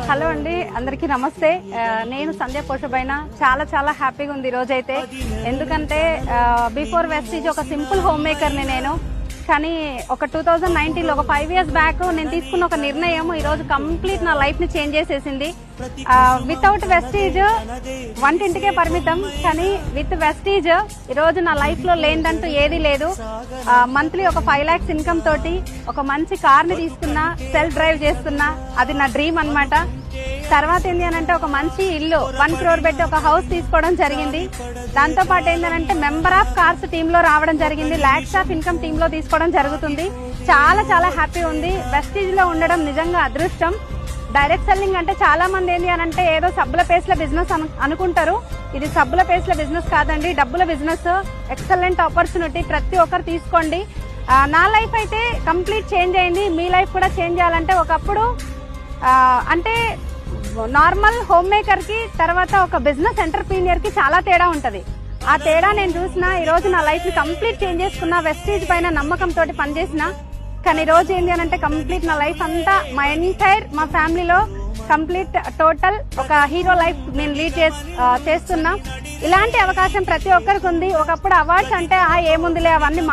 Hello అండి, అందరికీ నమస్తే. నేను సంధ్య పోషబైన చాలా చాలా హ్యాపీగా ఉంది ఈ రోజైతే. ఎందుకంటే బిఫోర్ వెస్టీజ్ ఒక సింపుల్ హోమ్ మేకర్ని నేను. కానీ ఒక 2019లో ఒక 5 years బ్యాక్ నేను తీసుకున్న ఒక నిర్ణయం ఈరోజు కంప్లీట్ నా లైఫ్ ని చేంజ్ చేసేసింది. వితౌట్ వెస్టీజ్ వంటింటికే పరిమితం, కానీ విత్ వెస్టీజ్ ఈరోజు నా లైఫ్ లో లేదంటూ ఏదీ లేదు. మంత్లీ ఒక 5 lakhs ఇన్కమ్ తోటి ఒక మంచి కార్ ని తీసుకున్నా, సెల్ఫ్ డ్రైవ్ చేస్తున్నా. అది నా డ్రీమ్ అన్నమాట. తర్వాత ఏంటి అని అంటే ఒక మంచి ఇల్లు 1 crore పెట్టి ఒక హౌస్ తీసుకోవడం జరిగింది. దాంతో పాటు ఏంటంటే మెంబర్ ఆఫ్ కార్స్ టీమ్ లో రావడం జరిగింది. లాక్స్ ఆఫ్ ఇన్కమ్ టీమ్ లో తీసుకోవడం జరుగుతుంది. చాలా చాలా హ్యాపీ ఉంది. వెస్టీజ్ లో ఉండడం నిజంగా అదృష్టం. డైరెక్ట్ సెల్లింగ్ అంటే చాలా మంది ఏంటి అని అంటే ఏదో సబ్బుల పేస్ల బిజినెస్ అనుకుంటారు. ఇది సబ్బుల పేస్ల బిజినెస్ కాదండి, డబ్బుల బిజినెస్. ఎక్సలెంట్ ఆపర్చునిటీ, ప్రతి ఒక్కరు తీసుకోండి. నా లైఫ్ అయితే కంప్లీట్ చేంజ్ అయింది. మీ లైఫ్ కూడా చేంజ్ చేయాలంటే ఒకప్పుడు అంటే నార్మల్ హోమ్ మేకర్ కి తర్వాత ఒక బిజినెస్ ఎంటర్ప్రీనియర్ కి చాలా తేడా ఉంటది. ఆ తేడా నేను చూసిన. ఈ రోజు నా లైఫ్ ని కంప్లీట్ చేంజ్ చేసుకున్నా. వెస్టీజ్ పైన నమ్మకంతో పనిచేసిన. కానీ ఈ రోజు ఏంటి అని అంటే కంప్లీట్ నా లైఫ్ అంతా మా ఎంటైర్ మా ఫ్యామిలీలో కంప్లీట్ టోటల్ ఒక హీరో లైఫ్ నేను లీడ్ చేస్తున్నా. ఇలాంటి అవకాశం ప్రతి ఒక్కరికి ఉంది. ఒకప్పుడు అవార్డ్స్ అంటే ఏముందిలే అవన్నీ